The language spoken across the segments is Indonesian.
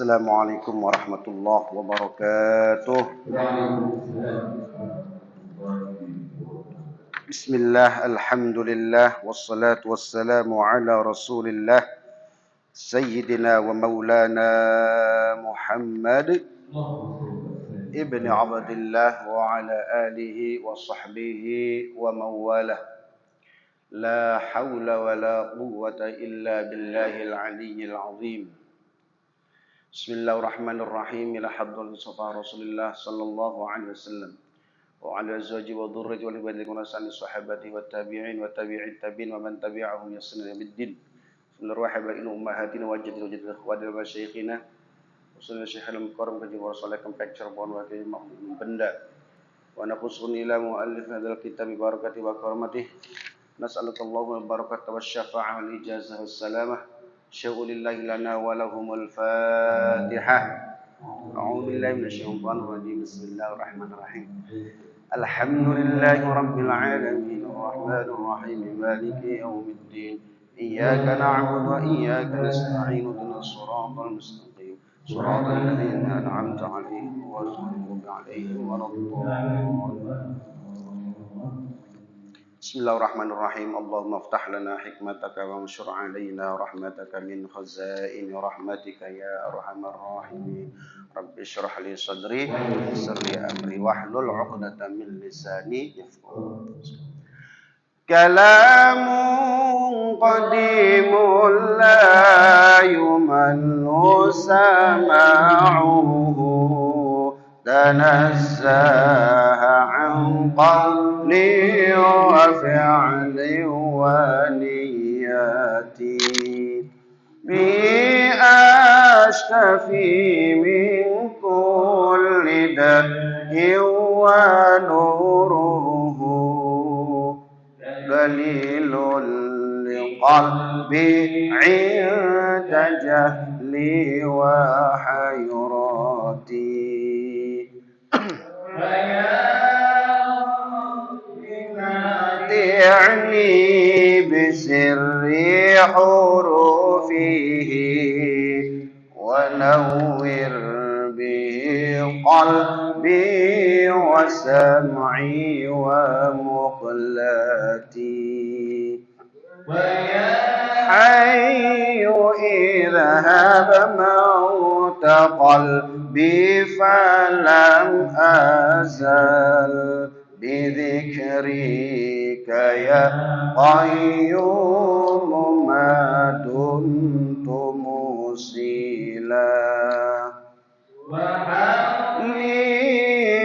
Assalamualaikum warahmatullahi wabarakatuh. Bismillah, alhamdulillah, wassalatu wassalamu ala rasulillah Sayyidina wa maulana Muhammad ibn Abdillah wa ala alihi wa sahbihi wa mawalah. La hawla wa la quwwata illa billahil aliyyil azim. Bismillahirrahmanirrahim. Ila hadratil Mustafa Rasulillah sallallahu alaihi wasallam wa ala azwaji wa dhurriyyati wa ibadihi wa nasani sahabati wa tabi'in wa tabi'it tabi'in wa man tabi'ahum bi ihsan ila yaumiddin. Bismillahirrahmanirrahim. Ummahatina wa jaddina ikhwanina wa masyayikhina Rasulullah Syekhul Mukarram kaji wa rasulullah picture bon wa benda wa naqusun ila muallif hadzal kitab bi barakati wa karamatihi nas'alukallahu barakata wasyafa'ah wal ijazah wassalamah syaulillahi lana wa lahumul fatihah. A'udzu billahi minasyaitonir rajim. Bismillahirrahmanirrahim. Alhamdulillahi rabbil alamin arrahmanir rahim maliki yaumiddin iyyaka na'budu wa iyyaka nasta'in ihdinas siratal mustaqim siratal ladzina an'amta 'alaihim ghairil maghdubi 'alaihim waladdallin. Bismillahirrahmanirrahim. Allahumma aftah lana hikmataka wa anshur alaina rahmataka min khazaini rahmatika ya arhamar rahimin. Rabbi shrah li sadri wa yassir li amri wahlul 'uqdatam min lisani yafqahu. Kalamun qadimun la yumallu sama'uhu تنزه عن قول وفعل ونيات به أشتفي من كل داء ونوره دليل لقلبي عند جهلي وحيرتي يعني بسر حروفه ونور به قلبي وسمعي ومقلتي حي اذهب موت قلبي فلم أزل بذكرك يا قيوم ما دمت موصلا وحقني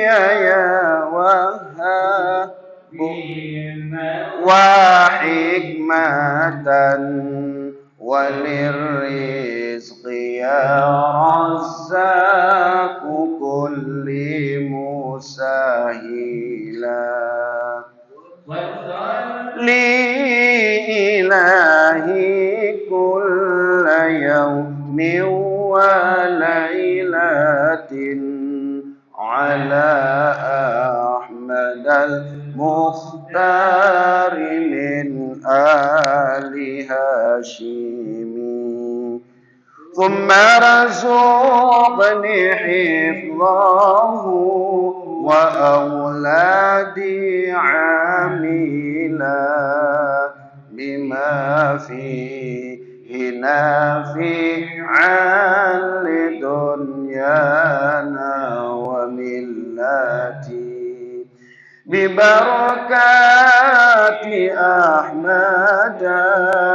يا وهاب وحكمة وللرزق يا رزاق كل مسهلا لإلهي كل يوم وليلة على أحمد المختار من آل هاشم ثم رزقني حفظه وأولادي عاملا بما فيه نافعا لدنيانا وملتي ببركات أحمد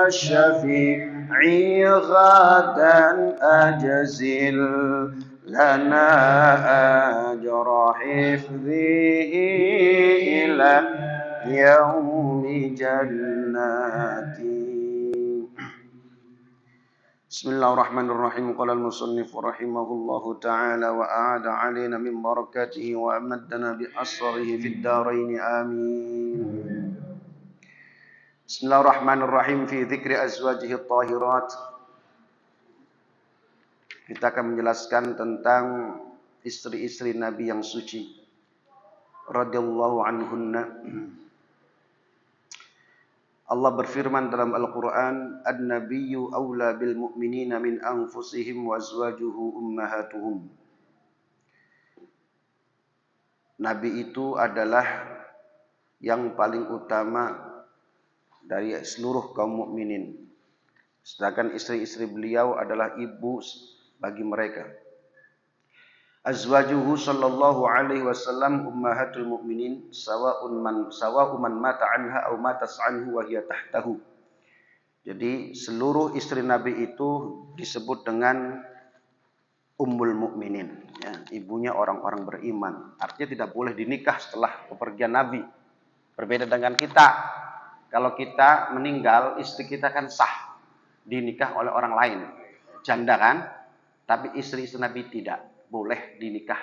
الشفيع غدا أجزل لنا أجر حفظه إلى يوم جناتي. Bismillahirrahmanirrahim. Qala al-musannif rahimahullahu ta'ala wa a'ada 'alaina min barakatihi wa amaddana bi asrarihi fid dharain amin. Bismillahirrahmanirrahim. Fi dzikri azwajihi at-tahirat. Kita akan menjelaskan tentang istri-istri Nabi yang suci radhiyallahu anhunna. Allah berfirman dalam Al-Quran, An-Nabiyyu awla bil mu'minina min anfusihim wa azwajuhu ummahatuhum. Nabi itu adalah yang paling utama dari seluruh kaum mukminin. Sedangkan istri-istri beliau adalah ibu bagi mereka. Azwajuhu sallallahu alaihi wasallam ummahatul mu'minin sawa'un man mata anha aw matas anhu wa hiya tahtahu. Jadi seluruh istri Nabi itu disebut dengan ummul mukminin, ya, ibunya orang-orang beriman. Artinya tidak boleh dinikah setelah kepergian Nabi. Berbeda dengan kita. Kalau kita meninggal, istri kita kan sah dinikah oleh orang lain. Janda kan? Tapi istri-istri Nabi tidak boleh dinikah.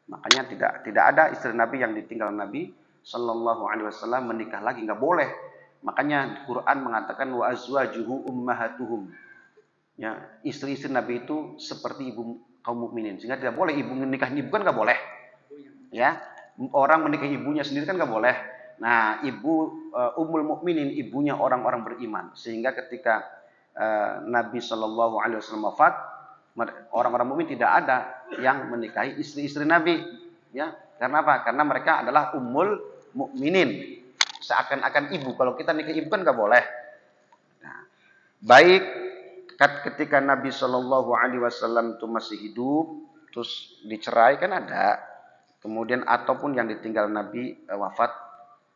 Makanya tidak ada istri Nabi yang ditinggal Nabi sallallahu alaihi wasallam menikah lagi, enggak boleh. Makanya Quran mengatakan wa azwajuhu ummahatuhum. Ya, istri-istri Nabi itu seperti ibu kaum mukminin. Sehingga tidak boleh ibu menikahi ibu kan enggak boleh. Ya, orang menikahi ibunya sendiri kan enggak boleh. Nah, ibu ummul mukminin ibunya orang-orang beriman. Sehingga ketika Nabi sallallahu alaihi wasallam wafat, orang-orang mukmin tidak ada yang menikahi istri-istri Nabi, ya. Karena apa? Karena mereka adalah ummul mukminin. Seakan-akan ibu. Kalau kita nikah ibu kan enggak boleh. Nah, baik ketika Nabi Shallallahu Alaihi Wasallam itu masih hidup, terus dicerai kan ada. Kemudian ataupun yang ditinggal Nabi wafat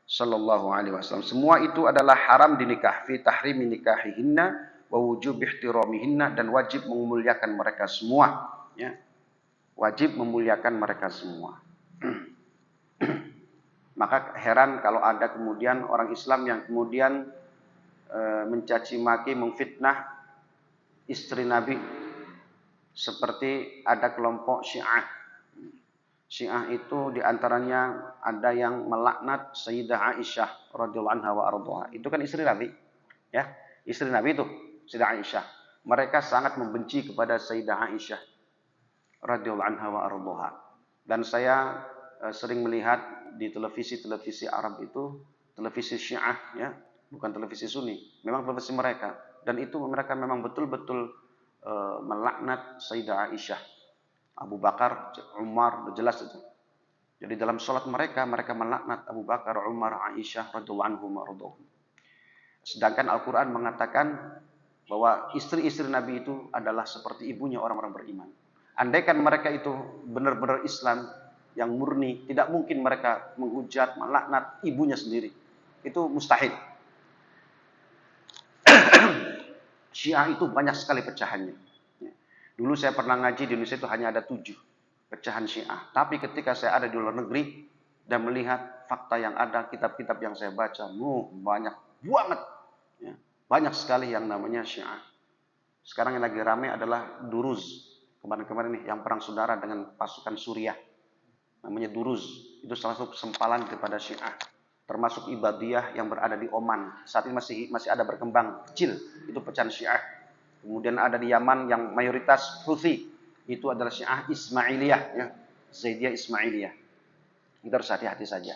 Shallallahu Alaihi Wasallam. Semua itu adalah haram dinikah. Fi tahrimi nikahihinna wa wujub ihtiramihinna, dan wajib memuliakan mereka semua. Ya. Wajib memuliakan mereka semua. Maka heran kalau ada kemudian orang Islam yang kemudian mencaci maki, memfitnah istri Nabi. Seperti ada kelompok Syiah. Syiah itu diantaranya ada yang melaknat Sayyidah Aisyah radhiyallahu anha wa ardhaha. Itu kan istri Nabi, ya, istri Nabi itu Sayyidah Aisyah. Mereka sangat membenci kepada Sayyidah Aisyah radhiyallahu anha wa ardhaha. Dan saya sering melihat di televisi Arab itu, televisi Syiah, ya, bukan televisi Sunni, memang televisi mereka. Dan itu mereka memang betul-betul melaknat Sayyidah Aisyah, Abu Bakar, Umar, jelas itu. Jadi dalam sholat mereka melaknat Abu Bakar, Umar, Aisyah radhiyallahu anhum wa ardhahum. Sedangkan Al-Quran mengatakan bahwa istri-istri Nabi itu adalah seperti ibunya orang-orang beriman. Andaikan mereka itu benar-benar Islam yang murni, tidak mungkin mereka menghujat, melaknat ibunya sendiri. Itu mustahil. Syiah itu banyak sekali pecahannya. Dulu saya pernah ngaji di Indonesia itu hanya ada 7 pecahan Syiah. Tapi ketika saya ada di luar negeri dan melihat fakta yang ada, kitab-kitab yang saya baca, banyak banget. Ya, banyak sekali yang namanya Syiah. Sekarang yang lagi ramai adalah Duruz. Kemarin-kemarin nih yang perang saudara dengan pasukan Suriah. Namanya Duruz. Itu salah satu sempalan kepada Syiah. Termasuk Ibadiyah yang berada di Oman. Saat ini masih ada berkembang kecil. Itu pecahan Syiah. Kemudian ada di Yaman yang mayoritas Houthi. Itu adalah Syiah Ismailiyah. Ya. Zaidiyah Ismailiyah. Kita harus hati-hati saja.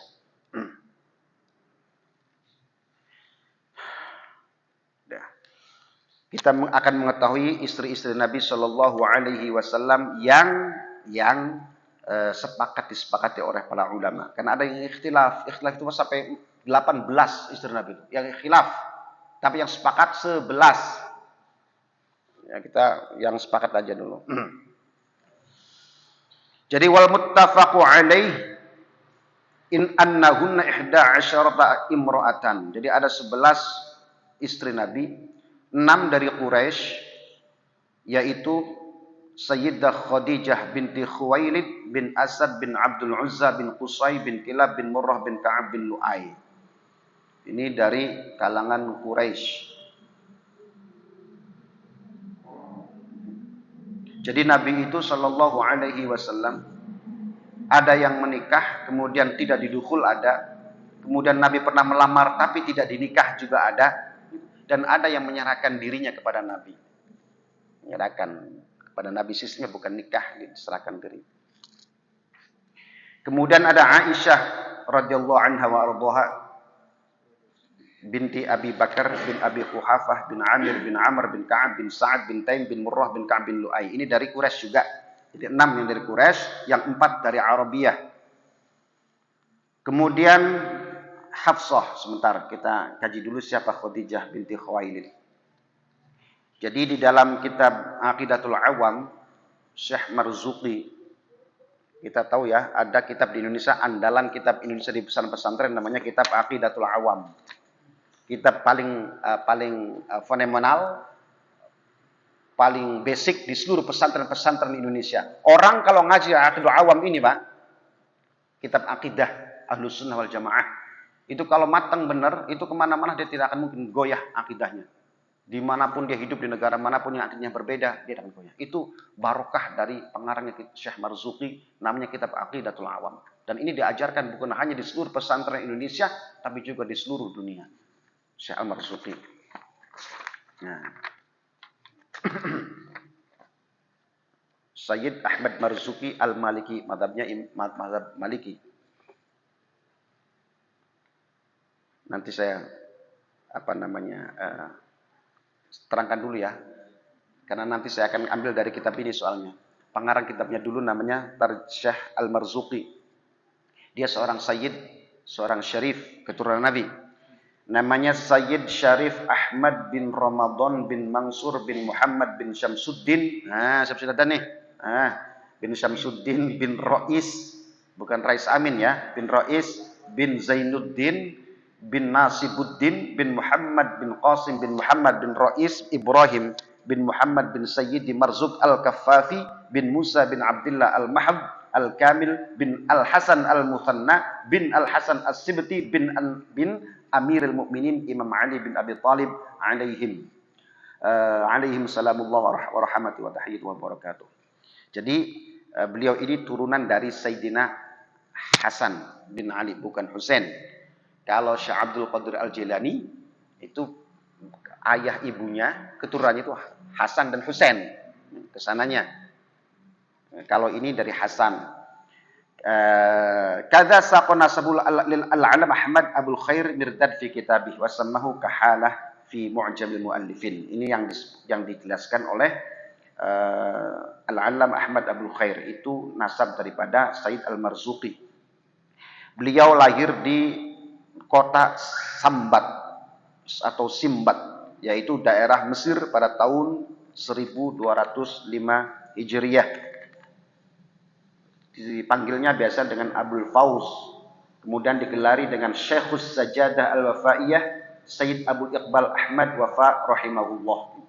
Kita akan mengetahui istri-istri Nabi Shallallahu Alaihi Wasallam yang disepakati oleh para ulama. Karena ada yang ikhtilaf itu sampai 18 istri Nabi itu. Yang khilaf, tapi yang sepakat 11. Ya, kita yang sepakat aja dulu. Jadi wal muttafaqu alaih in annahunna 11 imra'atan. Jadi ada 11 istri Nabi, 6 dari Quraisy, yaitu Sayyidah Khadijah binti Khuwailid bin Asad bin Abdul Uzza bin Qusay bin Kilab bin Murrah bin Ka'ab bin Lu'ay. Ini dari kalangan Quraisy. Jadi Nabi itu Shallallahu Alaihi Wasallam ada yang menikah kemudian tidak didukul ada, kemudian Nabi pernah melamar tapi tidak dinikah juga ada, dan ada yang menyerahkan dirinya kepada Nabi. Menyerahkan pada Nabi, sistemnya bukan nikah, diserahkan diri. Kemudian ada Aisyah radhiyallahu anha wa ardhaha. binti Abi Bakar bin Abi Quhafah bin Amir bin Amr bin Ka'ab bin Sa'ad bin Taim bin Murrah bin Ka'ab bin Lu'ay. Ini dari Quraisy juga. Jadi 6 yang dari Quraisy, yang 4 dari Arabiyah. Kemudian Hafsah, sebentar kita kaji dulu siapa Khadijah binti Khuwailid. Jadi di dalam kitab Aqidatul Awam, Syekh Marzuki, kita tahu ya, ada kitab di Indonesia, andalan kitab Indonesia di pesantren namanya kitab Aqidatul Awam. Kitab paling fenomenal, paling basic di seluruh pesantren-pesantren Indonesia. Orang kalau ngaji Aqidatul Awam ini, Pak, kitab akidah Ahlus Sunnah wal Jamaah, itu kalau matang benar, itu kemana-mana dia tidak akan mungkin goyah akidahnya. Dimanapun dia hidup, di negara manapun yang akidahnya berbeda, dia akan goyah. Itu barokah dari pengarangnya Syekh Marzuki, namanya kitab Aqidatul Awam. Dan ini diajarkan bukan hanya di seluruh pesantren Indonesia, tapi juga di seluruh dunia. Syekh Al-Marzuki. Nah. Sayyid Ahmad Marzuki Al-Maliki, mazhabnya mazhab Maliki. Nanti saya terangkan dulu ya. Karena nanti saya akan ambil dari kitab ini soalnya. Pengarang kitabnya dulu namanya Syekh Al-Marzuki. Dia seorang sayyid, seorang syarif keturunan Nabi. Namanya Sayyid Syarif Ahmad bin Ramadan bin Mansur bin Muhammad bin Syamsuddin. Nah, siapa sudah ada nih? Bin Syamsuddin bin Rois, bukan Rais Amin ya, bin Rois bin Zainuddin bin Nasibuddin bin Muhammad bin Qasim bin Muhammad bin Rois Ibrahim bin Muhammad bin Sayyidi Marzuq Al-Kaffafi bin Musa bin Abdullah Al-Mahab Al-Kamil bin Al-Hasan Al-Muthanna bin Al-Hasan As-Sibti bin Amirul Mukminin Imam Ali bin Abi Thalib alaihim salamullah wa rahmati wa tahiyyatu wa barakatuh. Jadi beliau ini turunan dari Sayyidina Hasan bin Ali, bukan Husain. Kalau Syekh Abdul Qadir Al-Jilani itu ayah ibunya keturunannya itu Hasan dan Husain kesananya. Kalau ini dari Hasan. Kada saqana sabul al-alam Ahmad Abul Khair Mirdad fi kitabih wa sammahu kahalah fi mu'jamil muallifin. Ini yang dijelaskan oleh al-alam Ahmad Abul Khair, itu nasab daripada Sayyid Al-Marzuki. Beliau lahir di kota Sambat atau Simbat, yaitu daerah Mesir pada tahun 1205 Hijriyah. Dipanggilnya biasa dengan Abul Fauz, kemudian digelari dengan Syekhus Sajadah Al-Wafaiyah Sayyid Abu Iqbal Ahmad Wafa rahimahullah.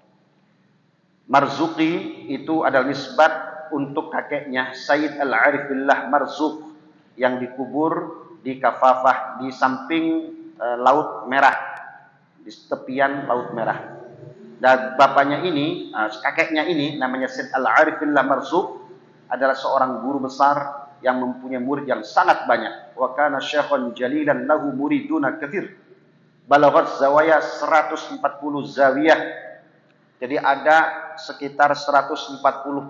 Marzuki itu adalah nisbat untuk kakeknya Sayyid Al-Arifillah Marzuq yang dikubur di Kafafah di samping Laut Merah, di tepian Laut Merah. Dan bapaknya ini, kakeknya ini namanya Sayyid Al-Arifillah Marzuq, adalah seorang guru besar yang mempunyai murid yang sangat banyak. Wa kana syaikhan jalilan lahu muriduna katsir. Balaghat zawaya 140 zawiyah. Jadi ada sekitar 140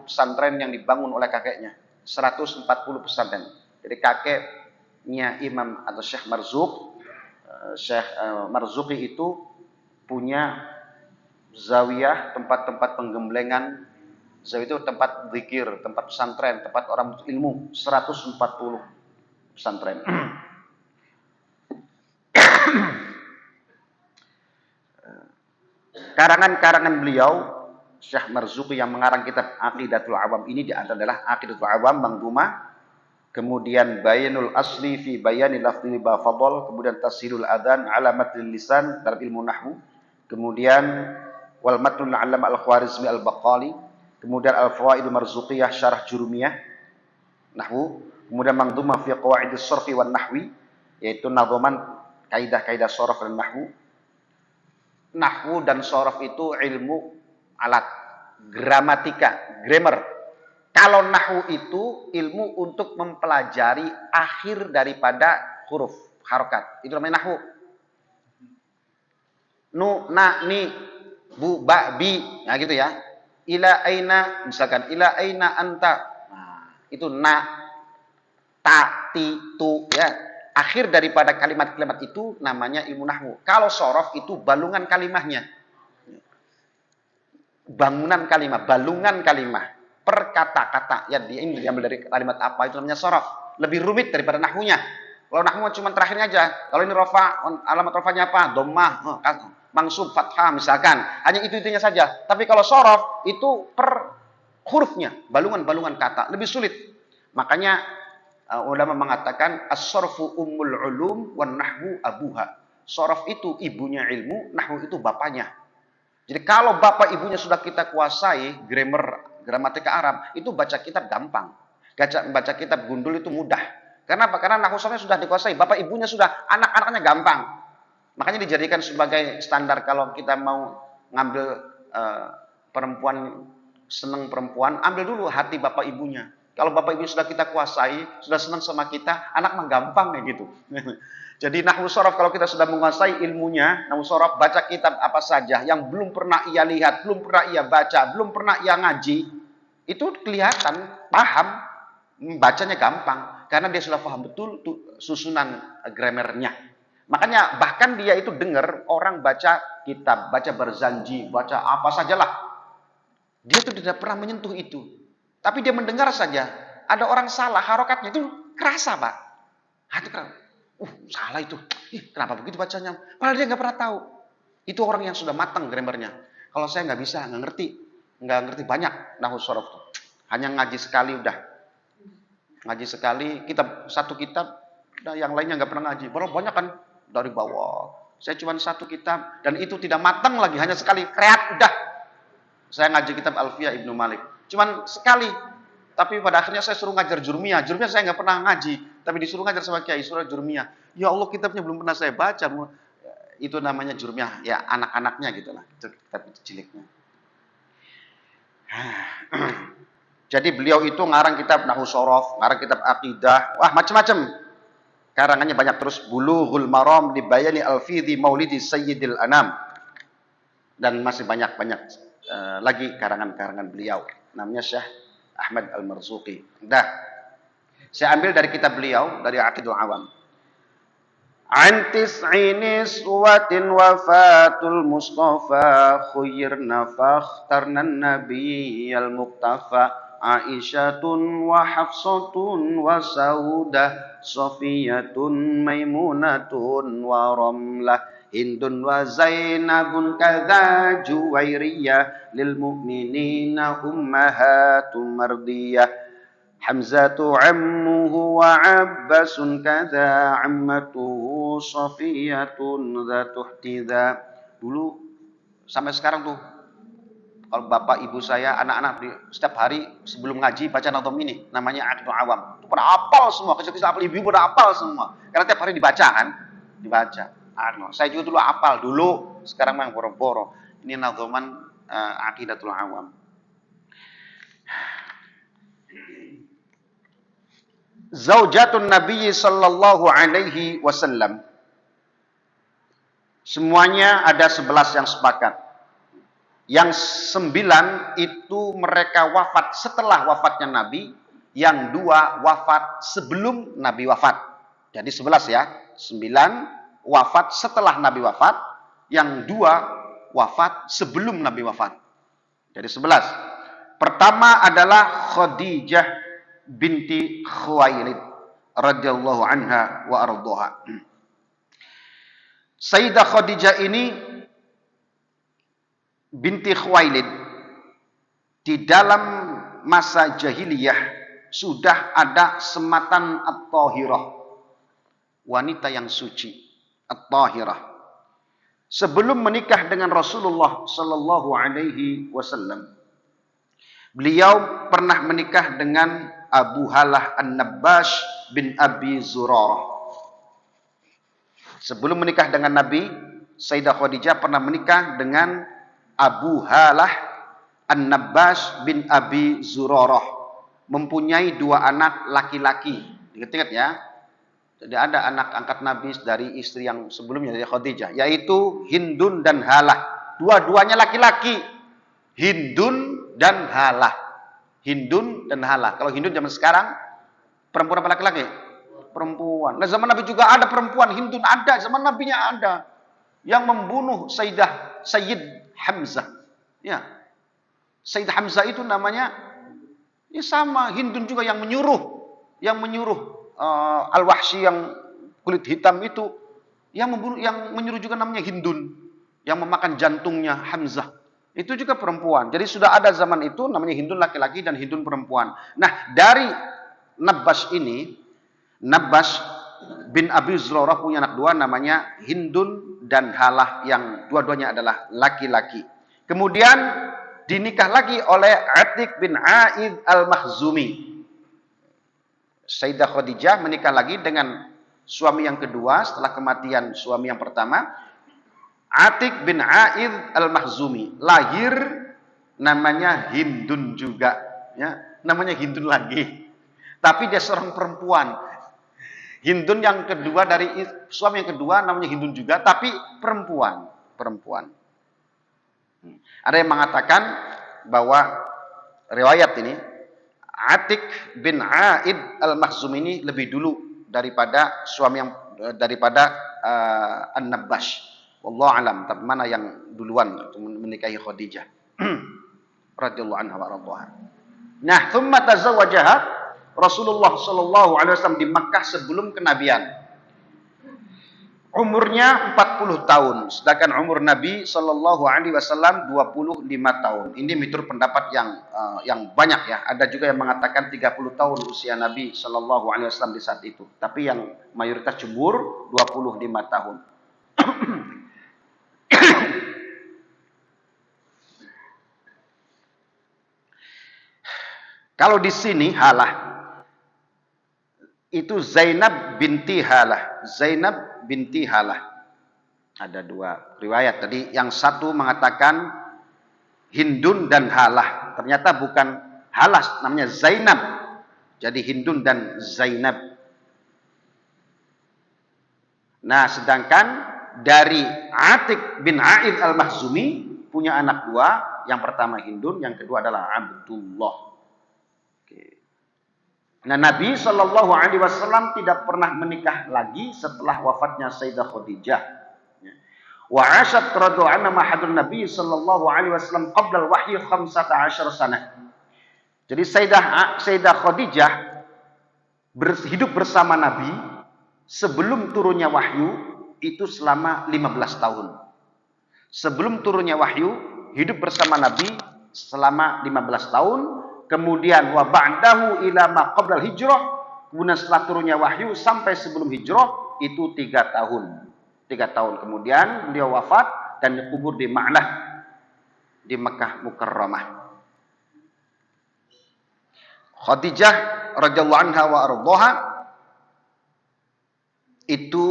pesantren yang dibangun oleh kakeknya. 140 pesantren. Jadi kakeknya Imam atau Syekh Marzuq, Syekh Marzuki itu punya zawiyah, tempat-tempat penggemblengan. Zawiyah itu tempat zikir, tempat pesantren, tempat orang ilmu, 140 pesantren. Karangan-karangan beliau, Syekh Marzuki yang mengarang kitab Aqidatul Awam ini adalah Aqidatul Awam Mangdumah, kemudian Bayanul Asli fi Bayani Lafdhi Bafadol, kemudian Tashilul Adhan Alamatul Lisan dalam ilmu nahwu, kemudian Wal Matnul Alama Al-Khwarizmi Al-Baqali, kemudian Al-Fawaidul Marzuqiyah Syarah Jurumiyah nahwu, kemudian Mangdumah fi Qawaidis Sharfi wan Nahwi, yaitu nadhaman kaidah-kaidah sharaf dan nahwu. Nahwu dan sharaf itu ilmu alat, gramatika, grammar. Kalau nahwu itu ilmu untuk mempelajari akhir daripada huruf, harokat. Itu namanya nahwu. Nu, na, ni, bu, ba, bi, nah gitu ya. Ila aina, misalkan ila aina anta. Nah, itu na, ta, ti, tu ya. akhir daripada kalimat-kalimat itu namanya ilmu nahwu. Kalau sorof itu balungan kalimahnya. Bangunan kalimat, balungan kalimat. Per kata-kata. Ya, ini diambil dari kalimat apa, itu namanya sorof. Lebih rumit daripada nahwunya. Kalau nahwu cuma terakhirnya aja. Kalau ini rofa, alamat rofanya apa? Dhammah, mangsub, fathah misalkan. Hanya itu-itunya saja. Tapi kalau sorof, itu per hurufnya. Balungan-balungan kata. Lebih sulit. Makanya ulama mengatakan as-sorfu ummul ulum wan nahwu abuha. Sorof itu ibunya ilmu, nahwu itu bapaknya. Jadi kalau bapak ibunya sudah kita kuasai grammar, gramatika Arab, itu baca kitab gampang. Baca kitab gundul itu mudah. Karena apa? Karena nahwu sorofnya sudah dikuasai, bapak ibunya sudah, anak-anaknya gampang. Makanya dijadikan sebagai standar kalau kita mau ngambil perempuan, senang perempuan, ambil dulu hati bapak ibunya. Kalau bapak ibu sudah kita kuasai, sudah senang sama kita, anak mah gampang ya gitu. Jadi nahwu sorof kalau kita sudah menguasai ilmunya, nahwu sorof baca kitab apa saja yang belum pernah ia lihat, belum pernah ia baca, belum pernah ia ngaji, itu kelihatan, paham, bacanya gampang. Karena dia sudah paham betul susunan grammarnya. Makanya bahkan dia itu dengar orang baca kitab, baca berzanji, baca apa sajalah. Dia tuh tidak pernah menyentuh itu. Tapi dia mendengar saja, ada orang salah, harokatnya itu kerasa, Pak. Itu kerasa. Salah itu. Kenapa begitu bacanya? Padahal dia nggak pernah tahu. Itu orang yang sudah matang grammarnya. Kalau saya nggak bisa, nggak ngerti banyak nahwu sorof. Hanya ngaji sekali udah. Ngaji sekali, satu kitab, nah yang lainnya nggak pernah ngaji. Baru banyak kan dari bawah. Saya cuma satu kitab, dan itu tidak matang lagi, hanya sekali, kreat, udah. Saya ngaji kitab Alfiyah Ibnu Malik. Cuman sekali. Tapi pada akhirnya saya suruh ngajar Jurmiyah. Jurmiyah saya nggak pernah ngaji. Tapi disuruh ngajar sama Kiai surah Jurmiyah. Ya Allah, kitabnya belum pernah saya baca. Itu namanya Jurmiyah. Ya anak-anaknya gitu lah. Itu kitab ciliknya. Jadi beliau itu ngarang kitab nahwu sorof, ngarang kitab akidah. Wah macam-macam. Karangannya banyak terus. Bulughul Maram li bayani al-fidhi maulidi sayyidil anam. Dan masih banyak-banyak lagi karangan-karangan beliau. Namanya Syekh Ahmad Al-Marzuqi. Dah. Saya ambil dari kitab beliau, dari Aqidul Awam. An tis'ini suwatin wafatul Mustafa khuyyirna fakhtarnan nabiyyal muktafa Aisyatun wa Hafsatun wa Saudah Safiyatun Maimunatun wa Ramlah Hindun wa Zainabun kadza Juwairiyah lil mu'minina ummahatum mardiyah Hamzatu ammuhu wa Abbasun kadza ammatuhu Safiyatun dzatu ihtidza. Dulu sampai sekarang tuh kalau bapak ibu saya, anak-anak setiap hari sebelum ngaji baca nazam ini namanya Aqidul Awam. Pada hafal semua, kecil-kecil apal ibu pada hafal semua. Karena tiap hari dibaca kan? Dibaca. Saya juga dulu hafal dulu, sekarang mah boro-boro. Ini nazaman Aqidatul Awam. Zaujatun Nabi sallallahu alaihi wasallam. Semuanya ada 11 yang sepakat. Yang 9 itu mereka wafat setelah wafatnya Nabi, yang 2 wafat sebelum Nabi wafat. Jadi 11 ya. 9 wafat setelah Nabi wafat, yang 2 wafat sebelum Nabi wafat. Jadi 11. Pertama adalah Khadijah binti Khuwailid radhiyallahu anha wa ardhaha. Sayyidah Khadijah ini binti Khuwailid di dalam masa jahiliyah sudah ada sematan at-tahirah, wanita yang suci, at-tahirah. Sebelum menikah dengan Rasulullah sallallahu alaihi wasallam, beliau pernah menikah dengan Abu Halah An-Nabbash bin Abi Zurarah. Sebelum menikah dengan Nabi, Sayyidah Khadijah pernah menikah dengan Abu Halah An-Nabbash bin Abi Zurarah. Mempunyai 2 anak laki-laki. Ingat-ingat ya. Jadi ada anak angkat Nabi dari istri yang sebelumnya, dari Khadijah. Yaitu Hindun dan Halah. Dua-duanya laki-laki. Hindun dan Halah. Hindun dan Halah. Kalau Hindun zaman sekarang, perempuan apa laki-laki? perempuan. Nah, zaman Nabi juga ada perempuan Hindun, ada, zaman Nabinya ada. Yang membunuh Sayyid Hamzah. Ya. Sayyid Hamzah itu namanya, ya sama, Hindun juga yang menyuruh. Al-Wahsy yang kulit hitam itu, yang menyuruh juga namanya Hindun. Yang memakan jantungnya Hamzah. Itu juga perempuan. Jadi sudah ada zaman itu namanya Hindun laki-laki dan Hindun perempuan. Nah, dari Nabbas ini, Nabbas bin Abi Zurarah punya anak dua namanya Hindun dan Halah yang dua-duanya adalah laki-laki. Kemudian dinikah lagi oleh Atiq bin Aid al-Makhzumi. Sayyidah Khadijah menikah lagi dengan suami yang kedua setelah kematian suami yang pertama. Atiq bin Aid al-Makhzumi. Lahir namanya Hindun juga. Ya, namanya Hindun lagi. Tapi dia seorang perempuan. Hindun yang kedua dari suami yang kedua namanya Hindun juga, tapi perempuan. Ada yang mengatakan bahwa riwayat ini Atiq bin Aid al-Makhzum ini lebih dulu daripada An-Nabbash. Wallahu alam, tapi mana yang duluan menikahi Khadijah radhiyallahu anha wa radhaha. Nah, thumma tazawwajaha Rasulullah sallallahu alaihi wasallam di Makkah sebelum kenabian. Umurnya 40 tahun, sedangkan umur Nabi sallallahu alaihi wasallam 25 tahun. Ini menurut pendapat yang banyak ya. Ada juga yang mengatakan 30 tahun usia Nabi sallallahu alaihi wasallam di saat itu. Tapi yang mayoritas jumhur 25 tahun. Kalau di sini Halah itu Zainab binti Halah. Zainab binti Halah. Ada dua riwayat tadi. Yang satu mengatakan Hindun dan Halah. Ternyata bukan Halah, namanya Zainab. Jadi Hindun dan Zainab. Nah, sedangkan dari Atiq bin Aid al-Makhzumi punya anak dua. Yang pertama Hindun, yang kedua adalah Abdullah. Nah, Nabi Shallallahu Alaihi Wasallam tidak pernah menikah lagi setelah wafatnya Sayyidah Khadijah. Wa asyat radhiallahu anha mahadun Nabi Shallallahu Alaihi Wasallam qabla al-wahyi 15 sanah. Jadi Sayyidah Khadijah hidup bersama Nabi sebelum turunnya wahyu itu selama 15 tahun. Sebelum turunnya wahyu hidup bersama Nabi selama 15 tahun. Kemudian wa ba'dahu ila ma qabla hijrah, kemudian setelah turunnya wahyu sampai sebelum hijrah itu 3 tahun. 3 tahun kemudian beliau wafat dan dikubur di Ma'lah di Makkah Mukarramah. Khadijah radhiyallahu anha wa ardhaha itu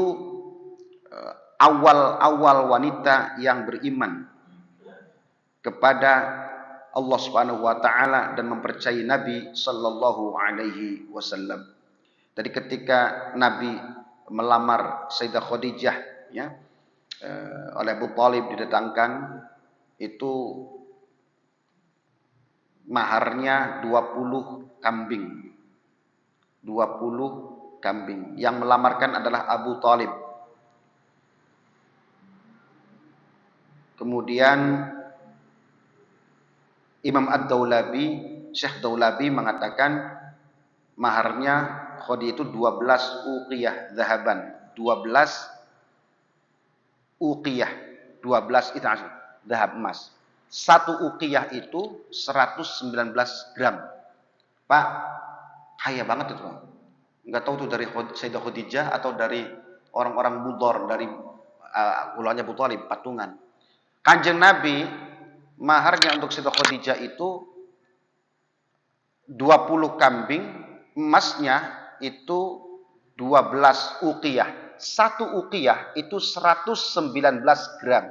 awal-awal wanita yang beriman kepada Allah Subhanahu wa taala dan mempercayai Nabi sallallahu alaihi wasallam. Jadi ketika Nabi melamar Sayyidah Khadijah ya oleh Abu Thalib didatangkan itu maharnya 20 kambing. 20 kambing. Yang melamarkan adalah Abu Thalib. Kemudian Imam Ad-Daulabi, Syekh Daulabi mengatakan maharnya Khadijah itu 12 uqiyah zahaban. 12 uqiyah. 12 itu zahab emas. 1 uqiyah itu 119 gram. Pak, kaya banget itu. Enggak tahu itu dari Sayyidah Khadijah atau dari orang-orang Mudhar, dari ulanya Abu Thalib, patungan. Kanjeng Nabi maharnya untuk Sayyidah Khadijah itu 20 kambing, emasnya itu 12 uqiyah. 1 uqiyah itu 119 gram.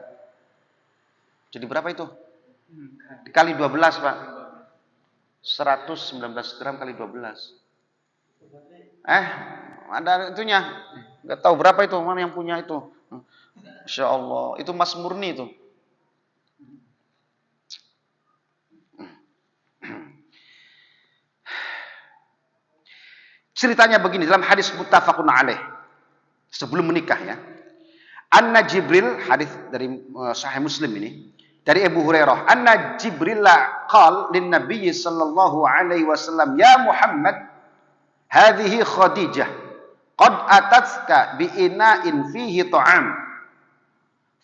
Jadi berapa itu? Kali 12, Pak. 119 gram kali 12. Ada itunya. Enggak tahu berapa itu, mana yang punya itu. Masya Allah, itu emas murni itu. Ceritanya begini dalam hadis muttafaqun alaih. Sebelum menikah ya. Anna Jibril, hadis dari Sahih Muslim ini, dari Abu Hurairah, anna Jibril qala lin Nabi sallallahu alaihi wasallam, ya Muhammad, hadhihi Khadijah qad atatka bi ina'in fihi ta'am.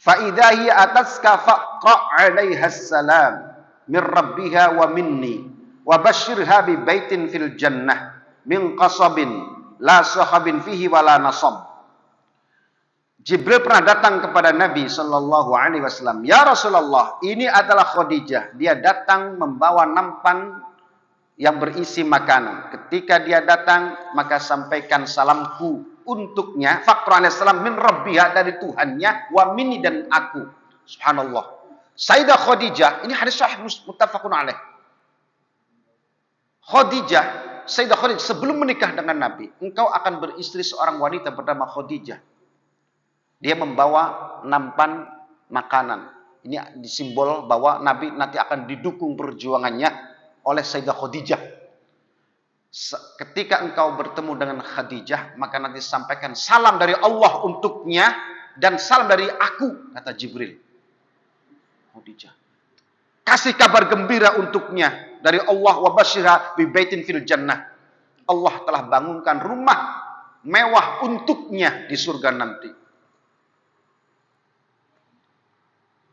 Fa idza hiya atatka faqra 'alaiha assalam min rabbiha wa minni wa basyirha bi baitin fil jannah min qasabin la sahabin fihi wala nasab. Jibril pernah datang kepada Nabi sallallahu alaihi wasallam, "Ya Rasulullah, ini adalah Khadijah. Dia datang membawa nampan yang berisi makanan. Ketika dia datang, maka sampaikan salamku untuknya, faqra alaihi salam min rabbiha, dari Tuhannya, wa minni, dan aku." Subhanallah. Sayyidah Khadijah, ini hadis sahih muttafaqun alaih. Sayyidah Khadijah sebelum menikah dengan Nabi, engkau akan beristri seorang wanita bernama Khadijah. Dia membawa nampan makanan. Ini simbol bahwa Nabi nanti akan didukung perjuangannya oleh Sayyidah Khadijah. Ketika engkau bertemu dengan Khadijah, maka nanti sampaikan salam dari Allah untuknya dan salam dari aku, kata Jibril. Khadijah, kasih kabar gembira untuknya dari Allah, wa basyirha bi baitin fil jannah. Allah telah bangunkan rumah mewah untuknya di surga nanti.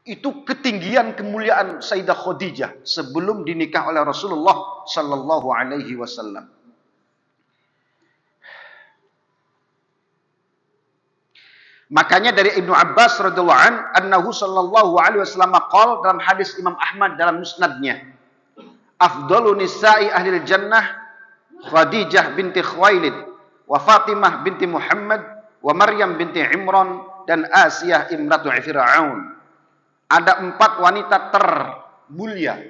Itu ketinggian kemuliaan Sayyidah Khadijah sebelum dinikah oleh Rasulullah sallallahu alaihi wasallam. Makanya dari Ibnu Abbas radhiyallahu an, annahu sallallahu alaihi wasallam qala, dalam hadis Imam Ahmad dalam musnadnya, afdalu nisa'i ahlil jannah Khadijah binti Khuwailid wa Fatimah binti Muhammad wa Maryam binti Imran dan Asiyah imratu Fir'aun. Ada 4 wanita termulia,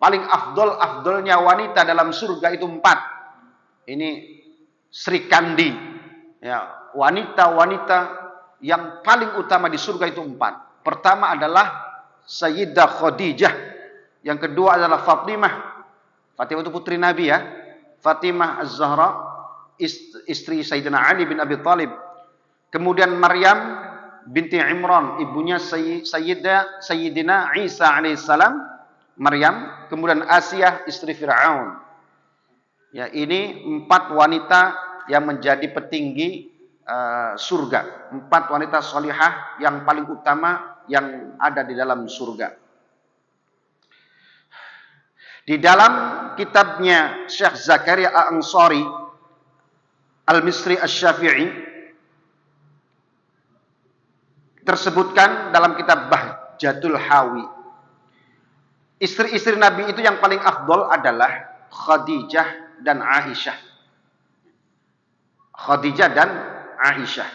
paling afdolnya wanita dalam surga itu 4. Ini Sri Kandi, ya, wanita-wanita yang paling utama di surga itu 4. Pertama adalah Sayyidah Khadijah, yang kedua adalah Fatimah itu putri Nabi ya, Fatimah Az-Zahra, istri Sayyidina Ali bin Abi Thalib. Kemudian Maryam binti Imran, ibunya Sayyidina Isa alaihissalam, Maryam. Kemudian Asiyah, istri Fir'aun. Ya, ini 4 wanita yang menjadi petinggi surga. 4 wanita salihah yang paling utama yang ada di dalam surga. Di dalam kitabnya Syekh Zakaria Al-Ansari Al-Misri Asy-Syafi'i, tersebutkan dalam kitab Bahjatul Hawi, istri-istri Nabi itu yang paling afdol adalah Khadijah dan Aisyah. Khadijah dan Aisyah.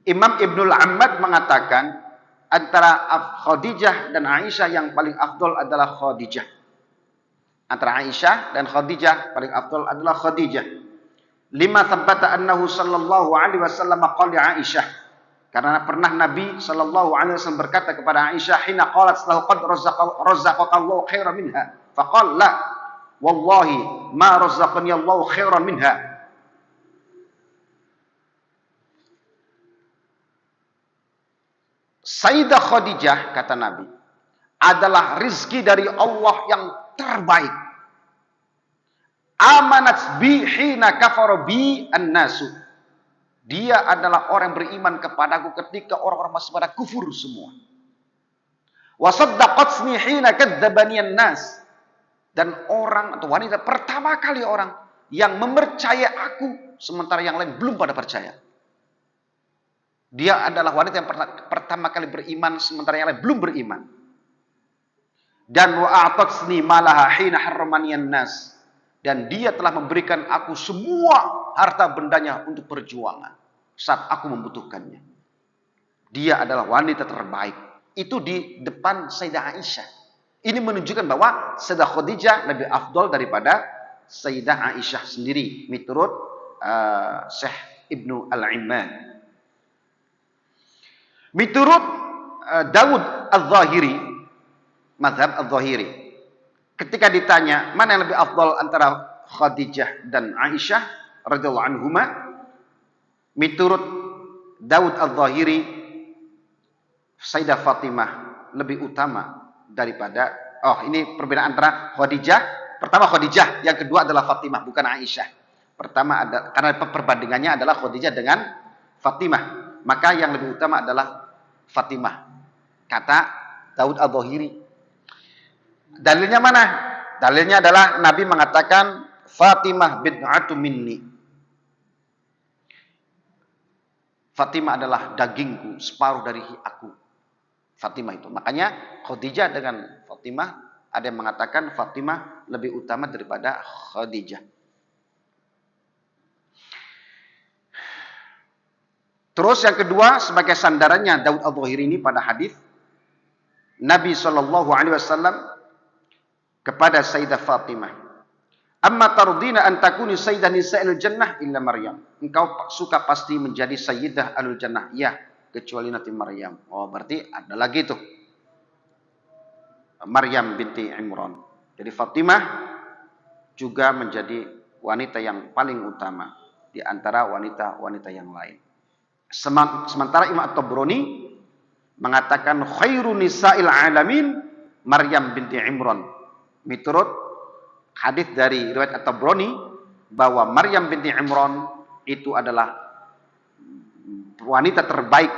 Imam Ibnul Ammad mengatakan antara Khadijah dan Aisyah yang paling afdol adalah Khadijah. Antara Aisyah dan Khadijah paling afdol adalah Khadijah. Lima thabata annahu sallallahu alaihi wasallam qala Aisyah. Karena pernah Nabi sallallahu alaihi wasallam berkata kepada Aisyah, hina qalat lahu qad razaqakallahu khairan minha. Faqala la, wallahi ma razaqani Allahu khairan minha. Sayyidah Khadijah, kata Nabi, adalah rizki dari Allah yang terbaik. Amanat bi hina kafara bi an-nasu. Dia adalah orang yang beriman kepadaku ketika orang-orang masih pada kufur semua. Wa saddaqatni hina kadzdzabani an-nas. Dan orang atau wanita pertama kali orang yang mempercayai aku sementara yang lain belum pada percaya. Dia adalah wanita yang pertama kali beriman sementara yang lain belum beriman. Dan wa a'tatsni malaha hina harramani an-nas. Dan dia telah memberikan aku semua harta bendanya untuk perjuangan saat aku membutuhkannya. Dia adalah wanita terbaik. Itu di depan Sayyidah Aisyah. Ini menunjukkan bahwa Sayyidah Khadijah lebih afdol daripada Sayyidah Aisyah sendiri, menurut Syekh Ibnu Al-Imman. Menurut Dawud Al-Zahiri, mazhab Al-Zahiri, ketika ditanya mana yang lebih afdol antara Khadijah dan Aisyah, radhiyallahu anhuma, miturut Daud Al-Zahiri, Sayyidah Fatimah lebih utama daripada, ini perbedaan antara Khadijah, pertama Khadijah, yang kedua adalah Fatimah, bukan Aisyah. Pertama ada, karena perbandingannya adalah Khadijah dengan Fatimah, maka yang lebih utama adalah Fatimah, kata Daud Al-Zahiri. Dalilnya mana? Dalilnya adalah Nabi mengatakan Fatimah bid'atu minni. Fatimah adalah dagingku, separuh dari aku. Fatimah itu. Makanya Khadijah dengan Fatimah, ada yang mengatakan Fatimah lebih utama daripada Khadijah. Terus yang kedua, sebagai sandarannya Daud Al-Zahiri ini pada hadis Nabi SAW kepada Sayyidah Fatimah, amma tardina an takuni sayyidah nisa'il jannah illa Maryam. Engkau suka pasti menjadi sayyidah alul jannah. Ya, kecuali nanti Maryam. Oh, berarti ada lagi tuh. Maryam binti Imran. Jadi Fatimah juga menjadi wanita yang paling utama di antara wanita-wanita yang lain. Sementara Imam At-Tabrani mengatakan khairu nisa'il alamin Maryam binti Imran. Miturut hadis dari riwayat At-Tabrani bahwa Maryam binti Imran itu adalah wanita terbaik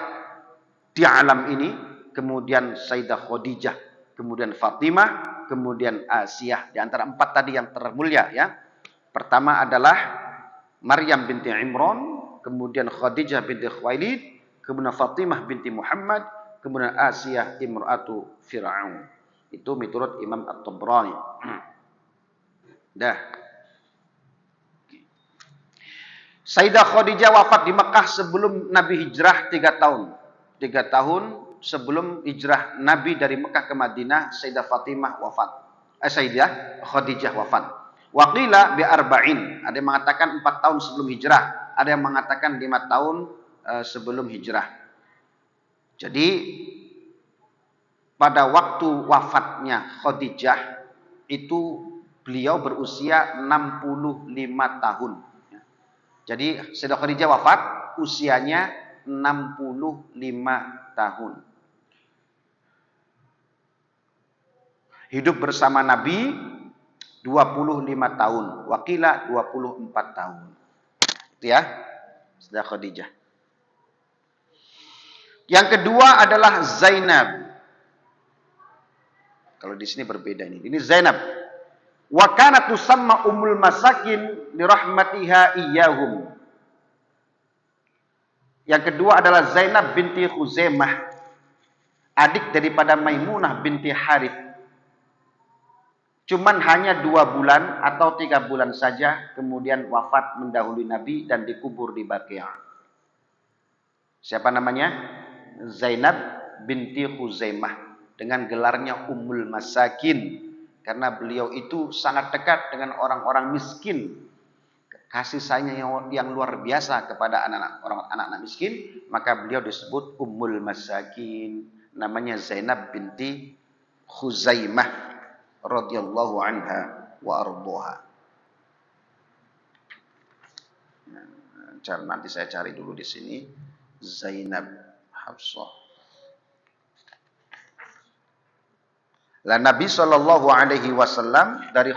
di alam ini, kemudian Sayyidah Khadijah, kemudian Fatimah, kemudian Asiyah. Di antara empat tadi yang termulia ya. Pertama adalah Maryam binti Imran, kemudian Khadijah binti Khuwailid, kemudian Fatimah binti Muhammad, kemudian Asiyah imra'atu Fir'aun. Itu menurut Imam At-Tabrani. Dah. Sayyidah Khadijah wafat di Mekah sebelum Nabi hijrah 3 tahun. 3 tahun sebelum hijrah Nabi dari Mekah ke Madinah, Sayyidah Fatimah wafat. Sayyidah Khadijah wafat. Waqila bi arba'in. Ada yang mengatakan 4 tahun sebelum hijrah, ada yang mengatakan 5 tahun sebelum hijrah. Jadi pada waktu wafatnya Khadijah itu beliau berusia 65 tahun. Jadi Sayyidah Khadijah wafat usianya 65 tahun. Hidup bersama Nabi 25 tahun, wakila 24 tahun. Itu ya, Sayyidah Khadijah. Yang kedua adalah Zainab. Kalau di sini berbeda ini. Ini Zainab. Wa kanat tusamma ummul masakin li rahmatiha iyyahum. Yang kedua adalah Zainab binti Khuzaimah, adik daripada Maimunah binti Harith. Cuman hanya 2 bulan atau 3 bulan saja kemudian wafat mendahului Nabi dan dikubur di Baqi'. Siapa namanya? Zainab binti Khuzaimah, dengan gelarnya Ummul Masakin karena beliau itu sangat dekat dengan orang-orang miskin. Kasih sayangnya yang luar biasa kepada anak-anak miskin, maka beliau disebut Ummul Masakin. Namanya Zainab binti Khuzaimah radhiyallahu anha wa ardhaha. Nanti saya cari dulu di sini Zainab Hafsah. Lah Nabi SAW dari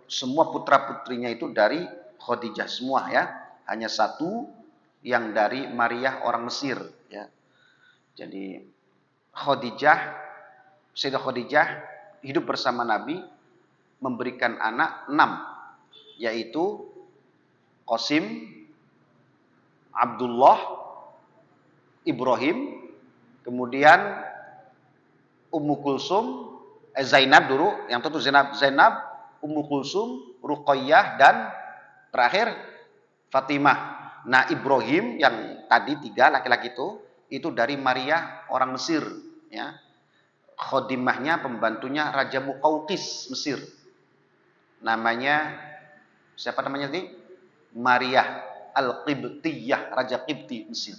semua putra-putrinya itu dari Khadijah semua ya. Hanya satu yang dari Maryah orang Mesir ya. Jadi Sayyidah Khadijah hidup bersama Nabi memberikan anak 6, yaitu Qasim, Abdullah, Ibrahim, kemudian Ummu Kulsum, Zainab dulu, yang tentu Zainab, Ummu Kulsum, Ruqayyah, dan terakhir Fatimah. Nah Ibrahim yang tadi 3 laki-laki itu dari Maryah orang Mesir ya. Khodimahnya, pembantunya Raja Muqawqis Mesir. Namanya, siapa namanya tadi? Maryah Al-Qibtiyah, Raja Qibti Mesir.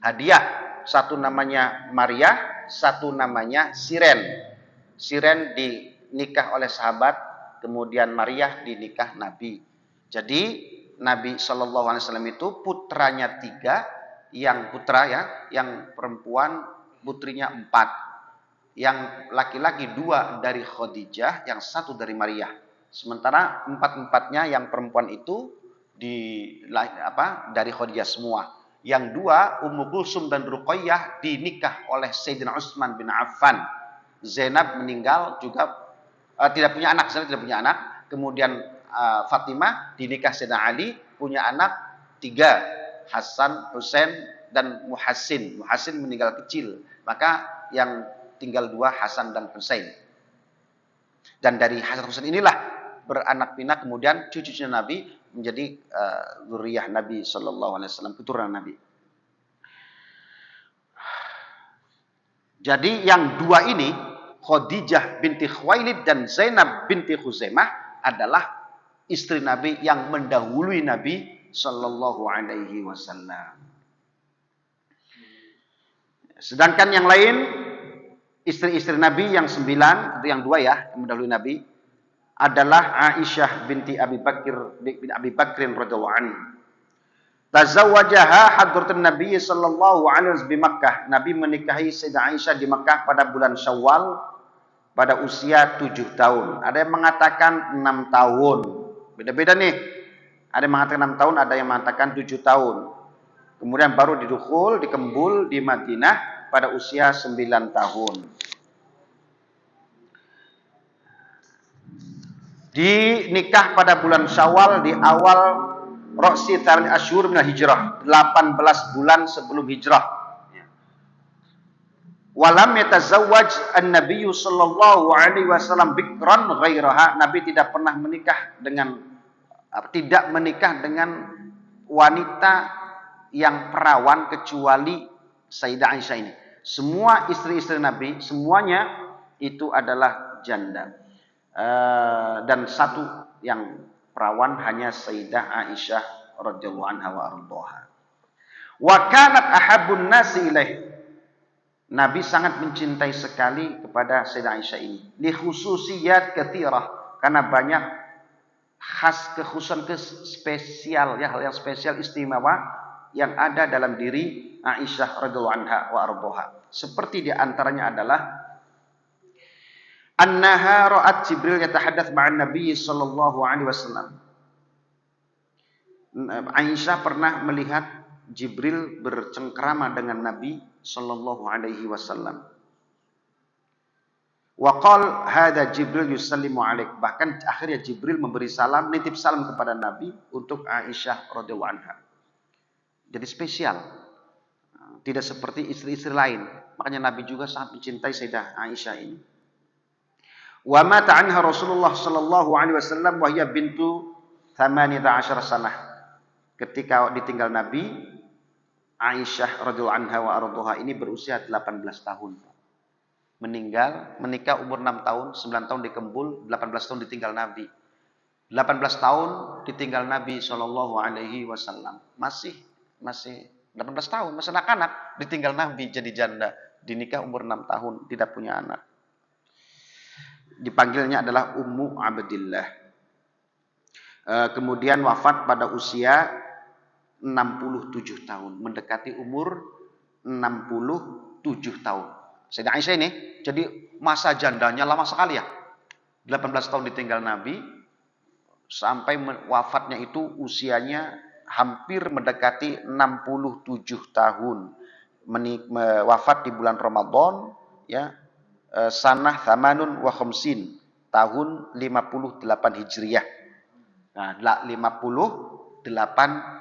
Hadiah, satu namanya Maryah, satu namanya Siren. Siren dinikah oleh sahabat, kemudian Maryah dinikah Nabi. Jadi Nabi Shallallahu Alaihi Wasallam itu putranya 3, yang putra ya, yang perempuan putrinya 4, yang laki-laki 2 dari Khadijah, yang 1 dari Maria. Sementara 4-4-nya yang perempuan itu dari Khadijah semua. Yang 2 Ummu Kulsum dan Ruqayyah dinikah oleh Sayyidina Utsman bin Affan. Zainab meninggal juga tidak punya anak, Zainab tidak punya anak. Kemudian Fatimah dinikah Sayyidina Ali, punya anak 3, Hasan, Husain dan Muhassin. Muhassin meninggal kecil. Maka yang tinggal 2 Hasan dan Husain. Dan dari Hasan Husain inilah beranak pinak kemudian cucu-cucu Nabi menjadi zuriyah Nabi Shallallahu Alaihi Wasallam, keturunan Nabi. Jadi yang 2 ini, Khadijah binti Khuwailid dan Zainab binti Khuzaimah, adalah istri Nabi yang mendahului Nabi Shallallahu Alaihi Wasallam. Sedangkan yang lain, istri-istri Nabi yang 9, itu yang 2 ya, yang mendahului Nabi, adalah Aisyah binti Abi Bakrin radhiyallahu anhu. Tazawwajaha hadratun Nabi sallallahu alaihi wasallam di Makkah. Nabi menikahi Sayyidah Aisyah di Makkah pada bulan Syawal pada usia 7 tahun. Ada yang mengatakan 6 tahun. Beda-beda nih. Ada yang mengatakan 6 tahun, ada yang mengatakan 7 tahun. Kemudian baru dikembul di Madinah pada usia 9 tahun. Dinikah pada bulan Syawal di awal Roksi Tharil Ashhur minal Hijrah, 18 bulan sebelum hijrah. Walam yatazawwaj an-nabiy sallallahu alaihi wasallam bikran ghairaha. Nabi tidak pernah menikah dengan wanita yang perawan kecuali Sayyidah Aisyah ini. Semua istri-istri Nabi semuanya itu adalah janda. Dan 1 yang perawan hanya Sayyidah Aisyah radhiyallahu anha wa ardhaha. Wa kanat ahabbun nasi ilaih. Nabi sangat mencintai sekali kepada Sayyidah Aisyah ini. Li khususiyat katsirah, karena banyak kekhususan spesial ya, hal yang spesial istimewa yang ada dalam diri Aisyah radhiyallahu anha wa ardhaha. Seperti di antaranya adalah annaha ra'at Jibril yatahaddath ma'an Nabi sallallahu alaihi wasallam. Aisyah pernah melihat Jibril bercengkrama dengan Nabi sallallahu alaihi wasallam. Wa qala hadza Jibril yusallimu alaik. Bahkan akhirnya Jibril memberi salam, nitip salam kepada Nabi untuk Aisyah radhiyallahu anha. Jadi spesial. Tidak seperti istri-istri lain. Makanya Nabi juga sangat mencintai Sayyidah Aisyah ini. Wa mata anha Rasulullah sallallahu alaihi wasallam wa hiya bintu 18 sanah. Ketika ditinggal Nabi, Aisyah radhiyallahu anha wa ardhaha ini berusia 18 tahun. Menikah umur 6 tahun, 9 tahun dikembul, 18 tahun ditinggal Nabi. 18 tahun ditinggal Nabi sallallahu alaihi wasallam. Masih 18 tahun, masih anak-anak ditinggal Nabi jadi janda, dinikah umur 6 tahun, tidak punya anak. Dipanggilnya adalah Ummu Abdillah. Kemudian wafat pada usia 67 tahun, mendekati umur 67 tahun. Sayyidah Aisyah ini jadi masa jandanya lama sekali ya. 18 tahun ditinggal Nabi sampai wafatnya itu usianya hampir mendekati 67 tahun. Wafat di bulan Ramadan ya. Sanah Thamanun wa Khamsin, tahun 58 Hijriyah. Nah, 58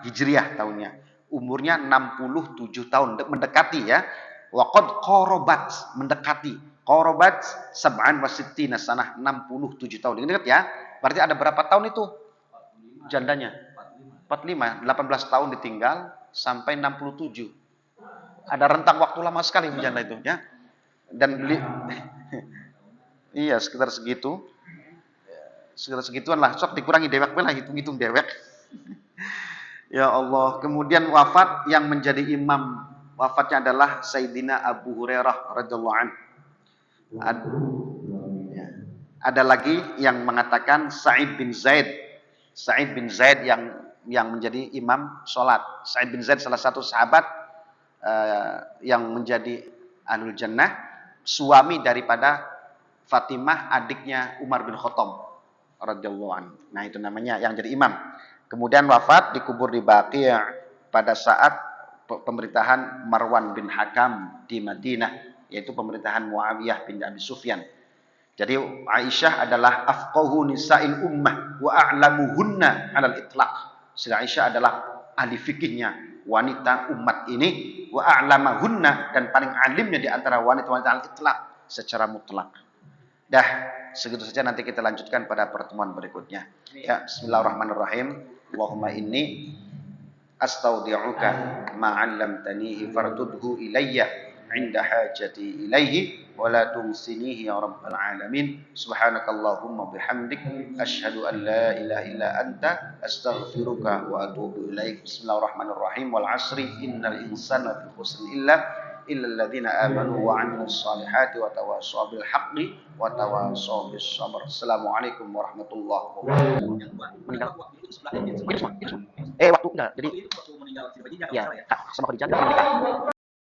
Hijriyah tahunnya. Umurnya 67 tahun, mendekati ya. Wa qad qarabat, mendekati. Qarabat sab'an wa sittina sanah, 67 tahun. Ingat ya. Berarti ada berapa tahun itu? Jandanya 45, 18 tahun ditinggal sampai 67. Ada rentang waktu lama sekali janda itu ya. Dan iya sekitar segitu. Sekitar segituan lah. Sok dikurangi dewek lah, hitung-hitung dewek. Ya Allah. Kemudian wafat yang menjadi imam wafatnya adalah Sayyidina Abu Hurairah radhiyallahu anhu. Ada lagi yang mengatakan Sa'id bin Zaid. Sa'id bin Zaid yang yang menjadi imam sholat. Sa'id bin Zaid salah satu sahabat yang menjadi ahlul jannah, suami daripada Fatimah, adiknya Umar bin Khattab radhiyallahu anhu. Nah, itu namanya yang jadi imam. Kemudian wafat dikubur di Baqi' pada saat pemerintahan Marwan bin Hakam di Madinah, yaitu pemerintahan Muawiyah bin Abi Sufyan. Jadi Aisyah adalah afqahu nisa'il ummah wa a'lamuhunna 'alal itlaq. Sehingga Aisyah adalah ahli fikihnya wanita umat ini, wa a'lamahunna, dan paling alimnya di antara wanita-wanita al-itlaq secara mutlak. Dah, segitu saja, nanti kita lanjutkan pada pertemuan berikutnya. Ya, bismillahirrahmanirrahim. Allahumma inni astaudi'uka ma 'allamtanihi fardudhu ilayya 'inda hajati ilaihi wa la tumsinihi ya rabbal alamin. Subhanakallahumma bihamdik asyhadu an la ilaha illa anta astaghfiruka wa atubu ilaik. Bismillahirrahmanirrahim. Wal 'asri innal insana lafi khusr illa الذين آمنوا وعملوا الصالحات وتواصوا بالحق وتواصوا بالصبر. Assalamualaikum warahmatullahi wabarakatuh. Waktu enggak. Jadi ya, sama Khadijah